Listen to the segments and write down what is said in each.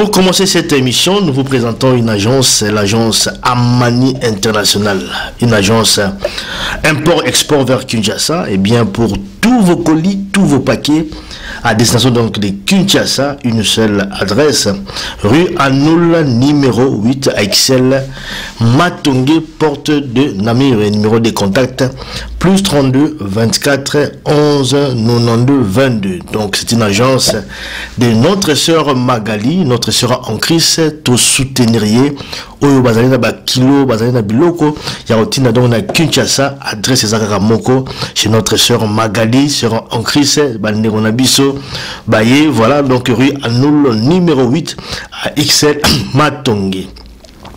Pour commencer cette émission, nous vous présentons une agence, l'agence Amani International, une agence import-export vers Kinshasa, et bien pour tous vos colis, tous vos paquets, à destination donc de Kinshasa, une seule adresse, rue Anoul, numéro 8 à Excel, Matongue, porte de Namir, numéro de contact, plus 32 24 11 92 22. Donc c'est une agence de notre sœur Magali, notre sœur en Christ, tout soutenirier, Oyo Bazalina Bakilo, Bazalina Biloko, Yarotina donc na Kinshasa, adresse Zakara Moko, chez notre sœur Magali, sœur en Christ, Banderonabiso, Baye, voilà, donc rue Anoul, numéro 8 à Excel, Matongue.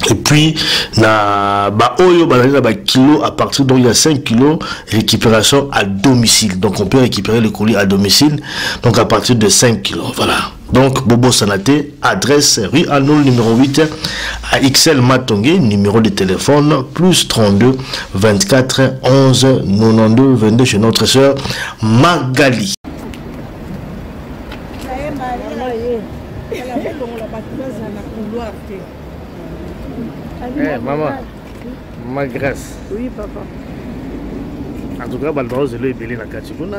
Et puis, na ba oyo banana ba kilo à partir donc il y a 5 kilos récupération à domicile. Donc on peut récupérer le colis à domicile. Donc à partir de 5 kilos. Voilà. Donc Bobo Sanaté, adresse rue Anoul numéro 8 à XL Matongue, numéro de téléphone plus 32 24 11 92 22 chez notre sœur Magali. Eh, maman, ma grâce. Oui, papa. En tout cas, Balbaro, c'est le belé dans Kachikuna.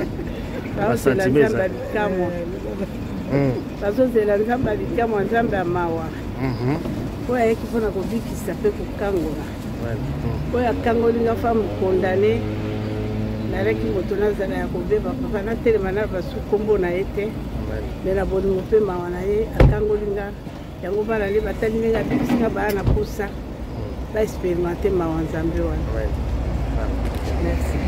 C'est la jambe à Bikamo. Parce que c'est la jambe à Bikamo, la jambe à Mawa. Pour aller qui font un cobi qui s'appelle Kangola. Pour la Kangola, une femme condamnée. La règle qui retourne à la Kobe, papa, n'a tellement pas sous combo n'a été. Mais la bonne montée m'a envoyé à Kangolinga. Yango bana le batali nga bisinga bana posa ba expérimenter ma wanzambe wana. Merci.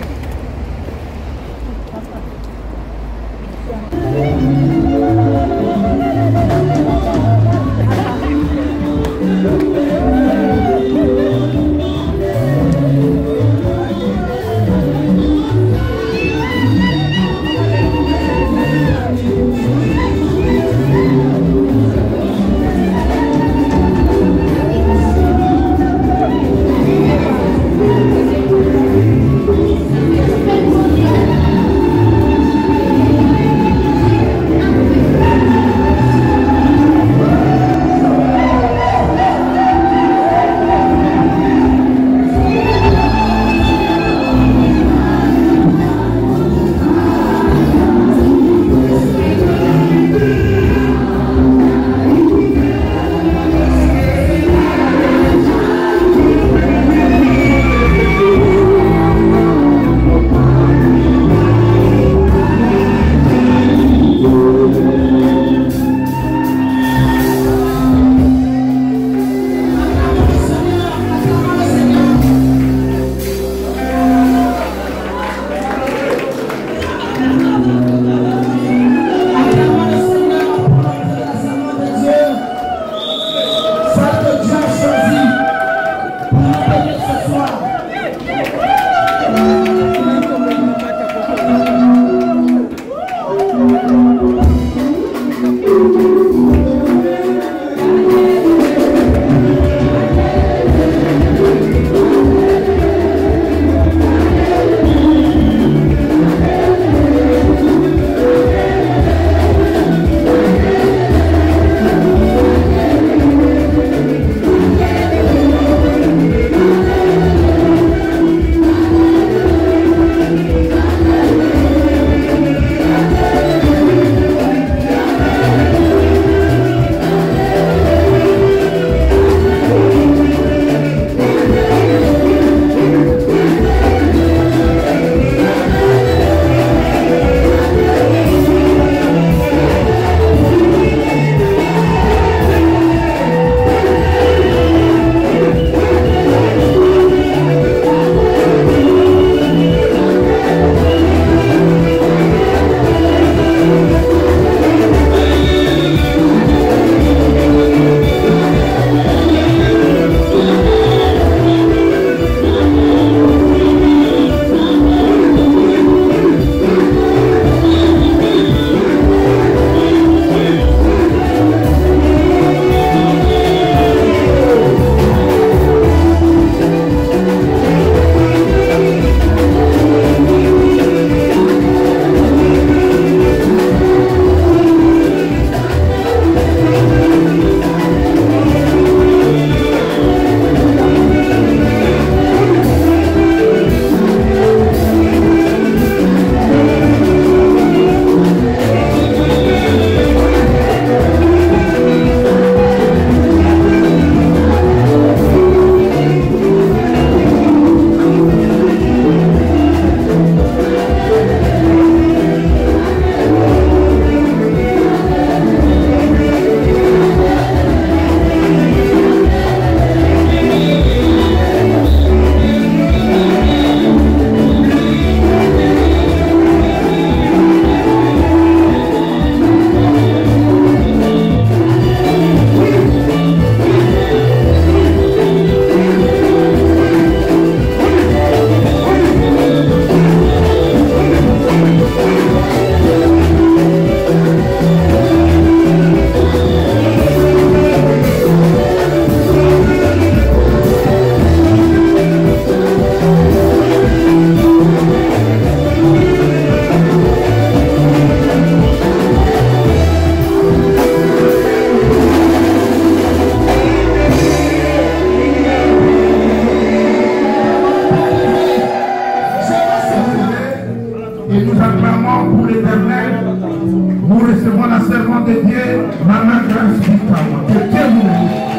de Dieu, Maman Grâce Victoire. Que Dieu vous bénisse.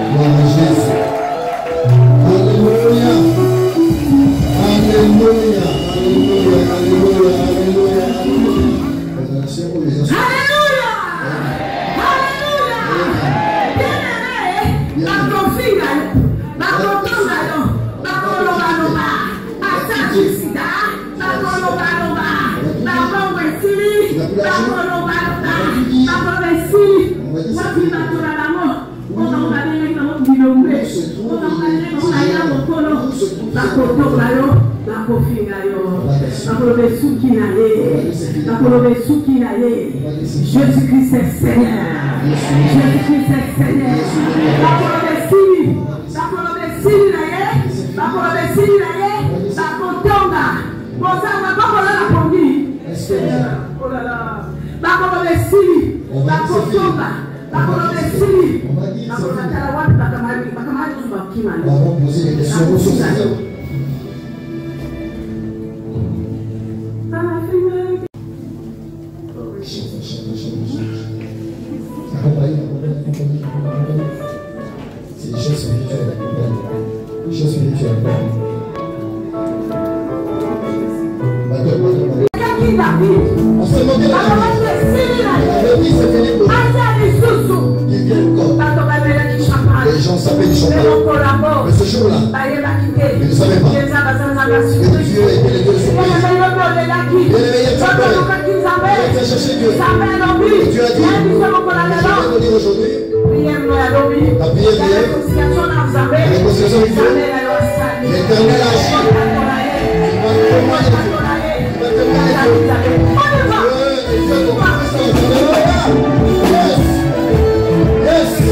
Jésus. Alléluia. Alléluia. Alléluia. Alléluia. Alléluia. Alléluia. Jésus-Christ est Seigneur. Jésus-Christ est Seigneur. On va poser des questions sur ça. C'est des choses spirituelles. Des choses spirituelles. On se demandait la vie, c'est Philippe. Il vient encore. Les gens s'appellent du champagne. Mais ce jour-là, ils ne savaient pas que Dieu était le Dieu de surprise. Il a cherché Dieu. Et Dieu a dit, je vais te dire aujourd'hui, la prière d'hier, la réconciliation du Dieu, l'Éternel a agi. Il va témoigner Dieu. Il va témoigner Dieu. Et Dieu a compris ça. Yes. Yes.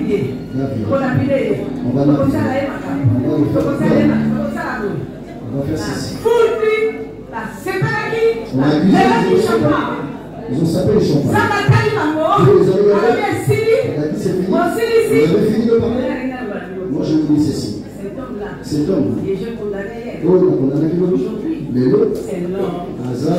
David Ils ont sapé les champagne. C'est fini de parler. Moi je vous dis ceci. Cet homme, on a condamné aujourd'hui. Mais l'autre, hasard,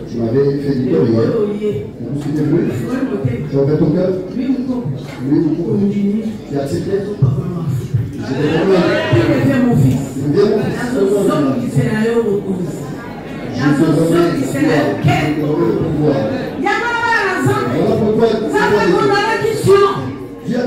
tu m'avais fait du cœur hier. Tu as fait ton cœur. Lui, tu as accepté. Il devient mon fils. Je te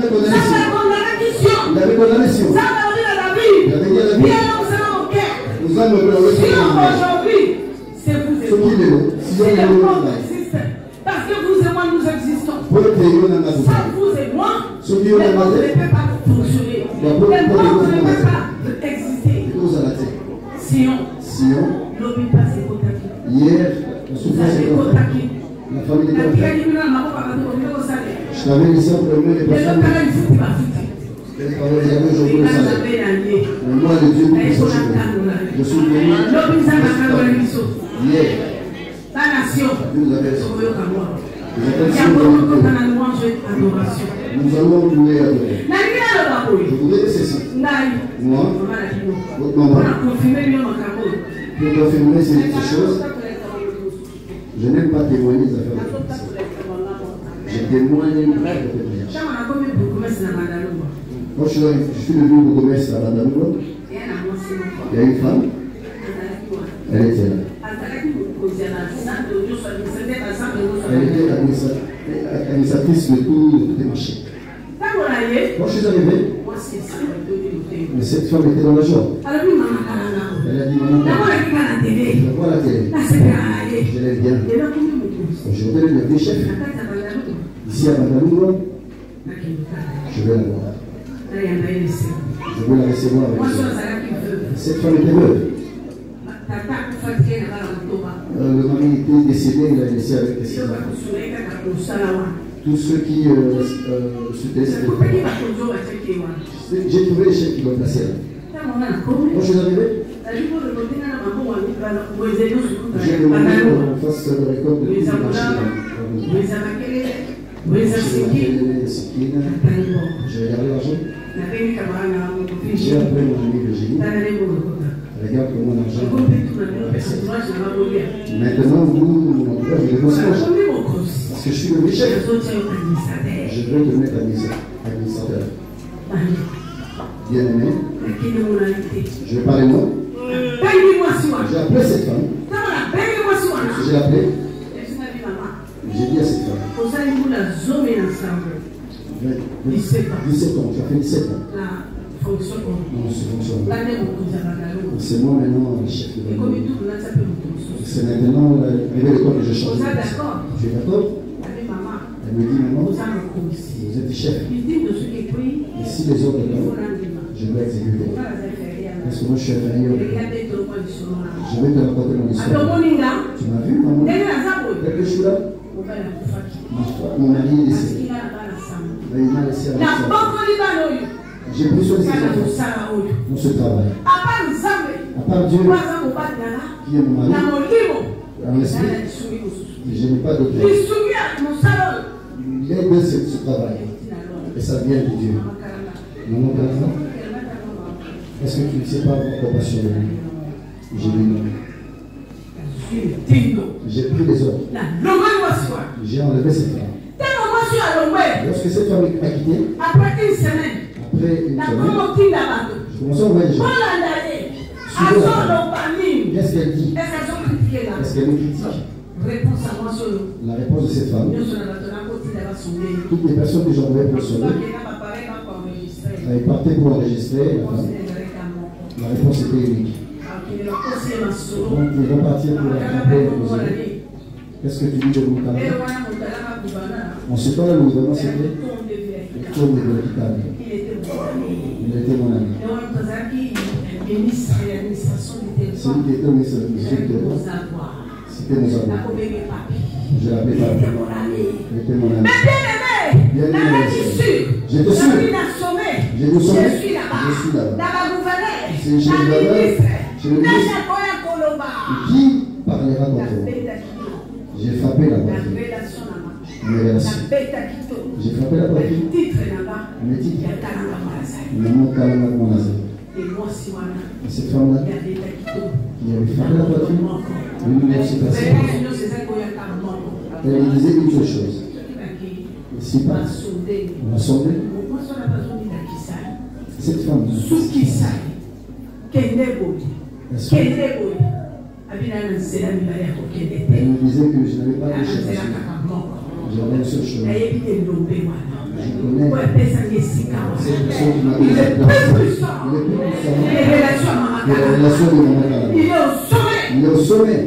parce que vous et moi nous existons. Sans vous et moi, les mondes ne peuvent pas fonctionner. Les mondes ne peuvent pas exister. Sion, l'objet passe Kotaki. Hier, la souffrance est Kotaki. La famille de Kotaki. Je t'avais laissé en premier les personnes. Mais moi, le Dieu nous je suis venu. Hier, la nation. nous allons louer à Dieu. Je voudrais dire ceci. Moi, votre maman, pour confirmer ces choses, je n'aime pas témoigner des affaires de la je témoigne de témoignage. Quand je suis devenu au commerce à Bandanoua, il y a une femme, elle était là. Elle était administratrice de tous les marchés. Quand je suis arrivé, mais cette femme était dans la joie. Elle a dit, maman, je vois la télé. Je l'aime bien. Je vais le chef. Ici à Bandanoua, je vais la voir. Je veux la recevoir avec cette femme était veuve. Le mari était décédé, il a laissé avec les enfants. Tous ceux qui se décèdent. J'ai trouvé les chefs qui l'ont placé là. Quand je suis arrivé, j'ai demandé qu'on fasse le récolte de tous les marchés. J'ai regardé l'argent. J'ai appelé mon ami Virginie. Regarde comment l'argent. Maintenant, vous, mon entourage, je vais parce que je suis le chef. Je vais te mettre administrateur. Bien aimé. Je vais parler moi. J'ai appelé cette femme. J'ai appelé. J'ai dit à cette femme. 17 ans, tu as fait 17 ans. Non, c'est fonctionne. C'est moi maintenant le chef de la famille. C'est maintenant l'école que je change. Tu es d'accord? Elle me dit maman, vous êtes chef. Et si les autres là, je vais exécuter. Parce que moi je suis inférieur. Je vais te raconter mon histoire. Tu m'as vu maman? Dès que je suis là, mon mari est décédé. Il m'a laissé à la j'ai pris soin de ses enfants pour ce travail. À part Dieu, qui est mon mari, en l'esprit, je n'ai pas d'autre. Il est bien ce travail. Et ça vient de Dieu. Maman Kalama, est-ce que tu ne sais pas avoir compassion de lui? J'ai dit non. J'ai pris les autres. J'ai enlevé cette femme. Lorsque cette femme a quitté, après une semaine, je commençais à envoyer des gens. Qu'est-ce qu'elle dit? Est-ce qu'elle me critique? La réponse de cette femme, toutes les personnes que j'envoyais pour sonner, elles partaient pour enregistrer la femme. La réponse était unique. Donc ils vont partir pour la rappeler. Qu'est-ce que tu dis de Moukala? En ce temps-là, le gouvernement c'était le tour de l'hôpital. Il était mon ami. C'est lui qui était au ministre de l'Administration. C'était nos avoirs. Je l'appelais pas. Il était mon ami. Bien aimé. J'étais sûr. J'ai dit sommet. Je suis là-bas. C'est chez le gouverneur. Chez le ministre. Qui parlera contre moi? J'ai frappé la poitrine. Mes relations. J'ai frappé la poitrine. Mes titres. Le nom Kalama Monaze. Et cette femme-là, qui avait frappé la poitrine, une s'est passée. Elle me disait une seule chose. Si pas, on m'a sauvé. Cette femme, elle me disait que je n'avais pas de chance. J'avais une seule chose. Je connais cette personne qui m'a dit la place. Il est plus puissant que la relation de Maman Kalama. Il est au sommet.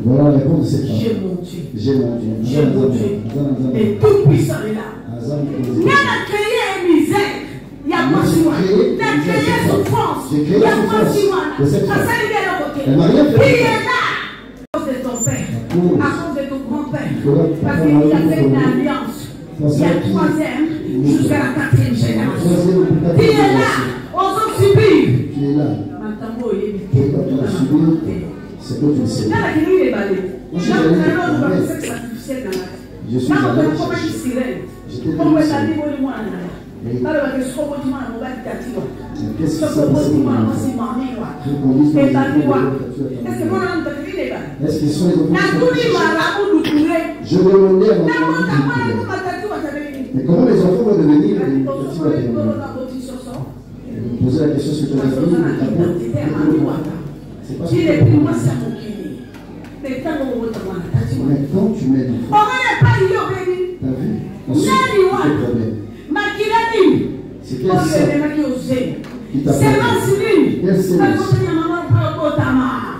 Voilà la réponse de cette femme. J'ai mon Dieu. J'ai mon Dieu. Et tout puissant est là. Il y a créé une misère. Il y a moi sur moi. Il a créé souffrance. Il y a moi sur moi. Elle m'a rien fait. Il est là. À cause de ton père. À cause de ton grand-père. Parce qu'il a fait une alliance. Il y a 3e jusqu'à la 4e génération. Il est là. On s'en subit. Tu es là. Maintenant, il est là. C'est que tu le sais. Moi, je suis allé je suis allé j'étais dans le ciel. Qu'est-ce qui s'est passé? Est-ce qu'ils sont les enfants? Je demandais à mon ami. Mais comment les enfants vont devenir les petits maternels? Je me posais la question sur ton avis. Il est plus moi, c'est mon kiri. Mais quand on vote moi, mais quand tu mets du feu, on n'est pas y obéi. t'as vu? Ensuite, le problème. Makilani. C'est quel sang qui t'a fait? C'est Marceline. Quel sang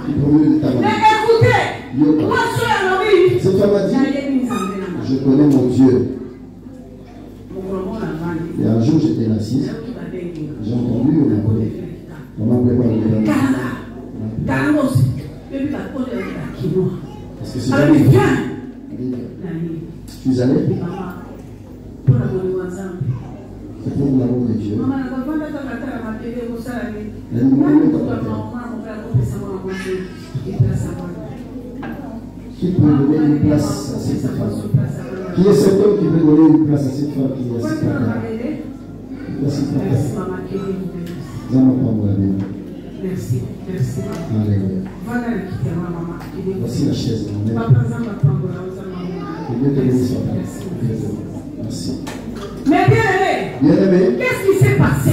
qui promeut de ta main? Mais écoutez, moi je suis à l'obéi. Cette femme a dit, je connais mon Dieu. Et un jour, j'étais assise. J'ai entendu, on m'a préparé. Parce que c'est jamais bien. Tu es allé? C'est pour l'amour de Dieu. Qui peut donner une place à cette femme? Qui est cet homme qui peut donner une place à cette femme qui est assise par là? Merci, merci, merci. Alléluia. Voici la chaise. Merci. Mais bien aimé, qu'est-ce qui s'est passé?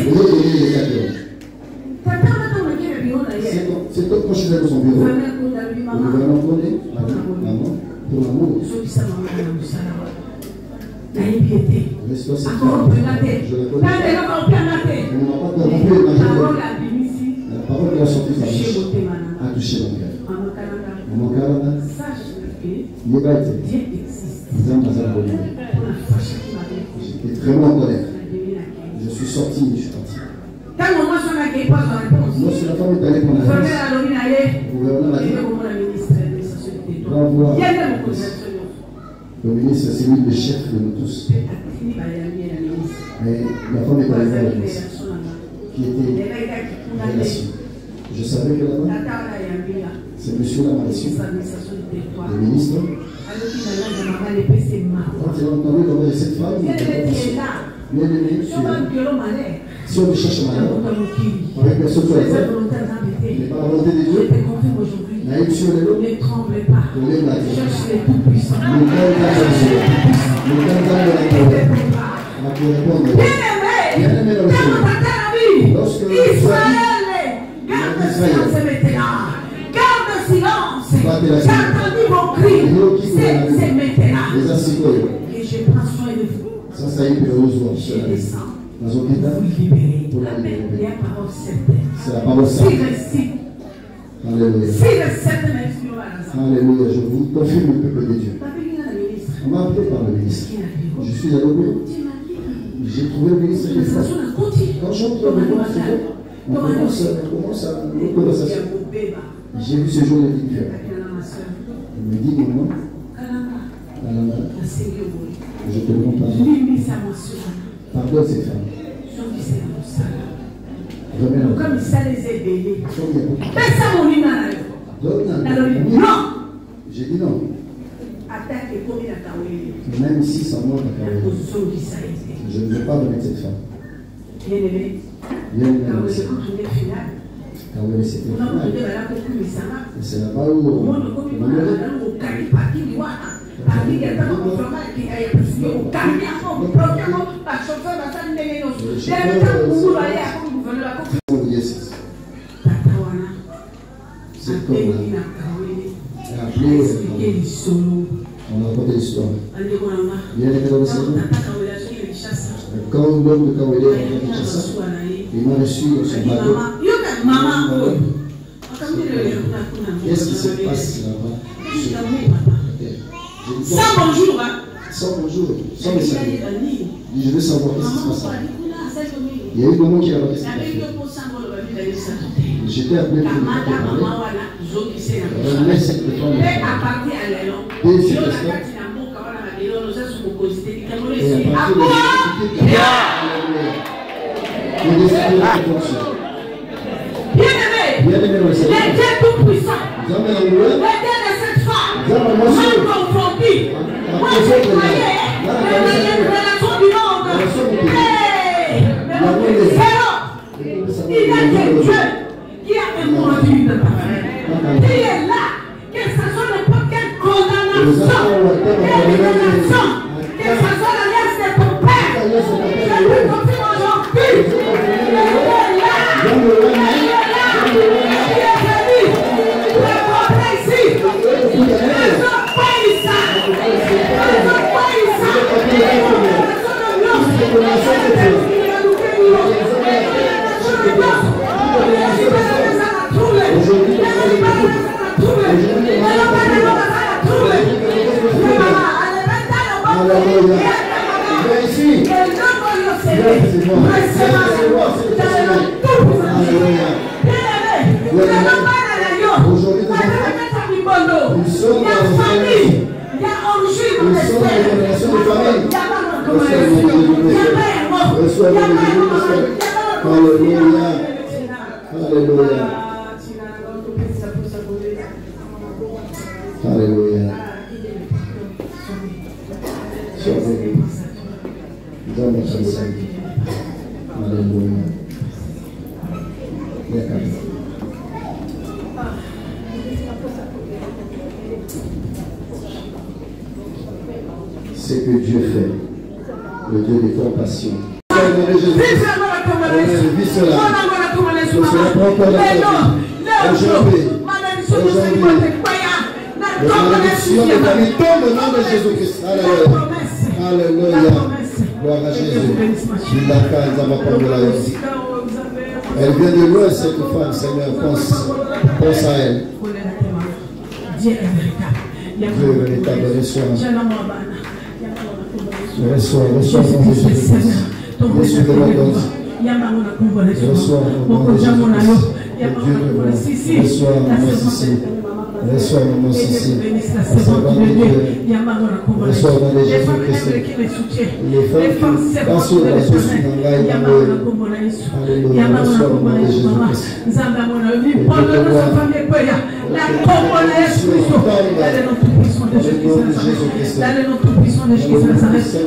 C'est quand je suis dans son bureau. Le gouvernement connaît maman pour l'amour. Je la la parole qui a sorti sa bouche a touché mon cœur. Mon cœur, il n'est pas été. J'étais vraiment en colère. Je suis sorti, je suis parti. Lorsque la femme est allée pour la réponse, le gouvernement m'a dit, va voir le ministre, c'est lui le chef de nous tous. Mais la femme est allée voir le ministre, qui était en relation. Je savais que là-bas, c'est monsieur là m'a reçu, le ministre. Quand il a entendu le nom de cette femme, il a dit, bien aimé, si on me cherche malheur, avec personne sur la terre, il n'est pas la volonté de Dieu. Naïf sur les lots, pour les mater. Le candidat de la colère m'a pu répondre. Bien aimé dans le Seigneur. Lorsque garde silence. J'ai entendu vos cris. C'est maintenant. Et je prends soin de vous. Je descends. Pour la parole certaine. C'est la parole certaine. Si le 7 Alléluia, je vous confirme le peuple de Dieu. On m'a appelé par le ministre. Je suis allé au bureau. J'ai trouvé le ministre des Femmes. Quand j'entre dans le bureau, on commence une conversation. J'ai vu ce jour le dit cœur. Il me dit, maman, je te demande pardon. Pardonne ces femmes. Comme ça les aider. Non. J'ai dit non. Même si ça monte à Kawele, je ne veux pas donner cette femme. Bien aimé. Kawele, c'était final. Et c'est là-bas où c'est comme on a raconté l'histoire. Bien aimé dans le Seigneur. Quand l'homme de Kawele est rentré à Kinshasa, il m'a reçu dans son bateau. Qu'est-ce qui se passe là-bas? Sans bonjour, hein? Sans bonjour, sans message. Je veux savoir qu'est-ce qui se passe. Il y a eu un moment qui a raconté ce qu'il a fait. J'étais appelé pour lui parler. Mais cette femme et à partir de bien-aimé, les dieux tout-puissants, les dieux de cette femme, m'ont confondu. Moi, je croyais les relations du monde. Mais il y a des dieux qui a un produit de ta vie. Il est là, que ce soit n'importe quelle condamnation, que ce soit l'alliance de ton père, je lui confie aujourd'hui. Il est là. Alléluia. Ce que Dieu fait, le Dieu de compassion. Tombe au nom de Jésus-Christ. Alléluia. Gloire à Jésus. Elle vient de loin, cette femme, Seigneur. Pense à elle. Dieu est véritable. Reçois. Reçois mon Jésus-Christ. Reçois de la dose. Reçois mon Jésus-Christ. Reçois mon Sissi. Reçois mon Sissi. Reçois mon Jésus-Christ. Les femmes dans sur la douce Alléluia. Reçois mon Jésus-Christ.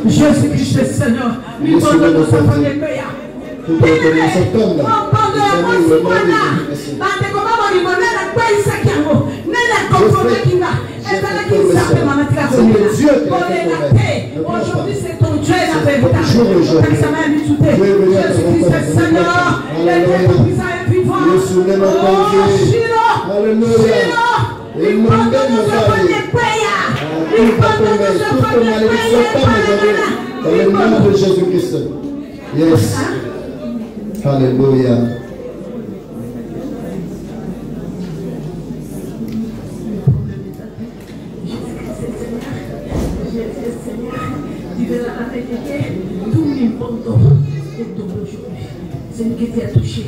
Jésus-Christ est Seigneur. Lui pardonne nos familles paya. Aujourd'hui c'est ton Dieu la vérité. Jésus-Christ est Seigneur. Alléluia. Il pardonne nos familles paya. Il pardonne nos familles paya. Dans le nom de Jésus-Christ. Yes. Alléluia. Seigneur, tu verras arrêter tout n'importe et tomber aujourd'hui. C'est une qui t'a touché.